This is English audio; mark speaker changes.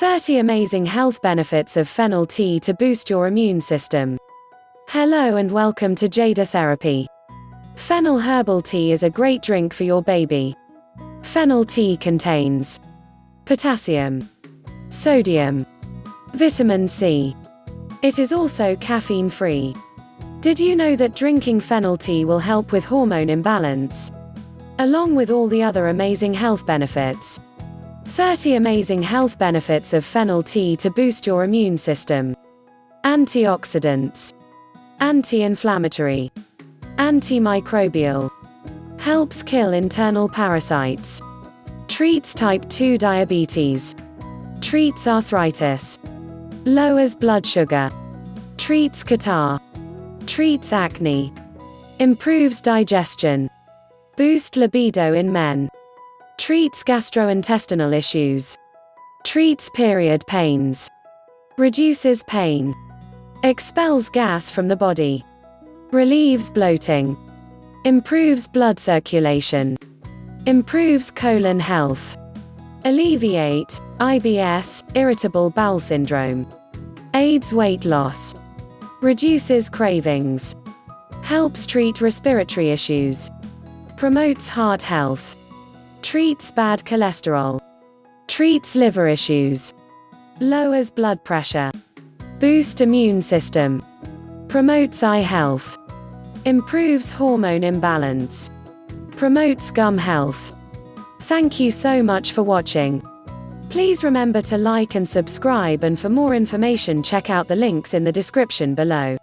Speaker 1: 30 amazing health benefits of fennel tea to boost your immune system. Hello and welcome to Jada Therapy. Fennel herbal tea is a great drink for your baby. Fennel tea contains potassium, sodium, vitamin C. It is also caffeine-free. Did you know that drinking fennel tea will help with hormone imbalance? Along with all the other amazing health benefits. 30 amazing health benefits of fennel tea to boost your immune system. Antioxidants. Anti-inflammatory. Antimicrobial. Helps kill internal parasites. Treats type 2 diabetes. Treats arthritis. Lowers blood sugar. Treats catarrh. Treats acne. Improves digestion. Boost libido in men. Treats gastrointestinal issues. Treats period pains. Reduces pain. Expels gas from the body. Relieves bloating. Improves blood circulation. Improves colon health. Alleviate IBS, irritable bowel syndrome. Aids weight loss. Reduces cravings. Helps treat respiratory issues. Promotes heart health. Treats bad cholesterol. Treats liver issues. Lowers blood pressure. Boosts immune system. Promotes eye health. Improves hormone imbalance. Promotes gum health. Thank you so much for watching. Please remember to like and subscribe, and for more information check out the links in the description below.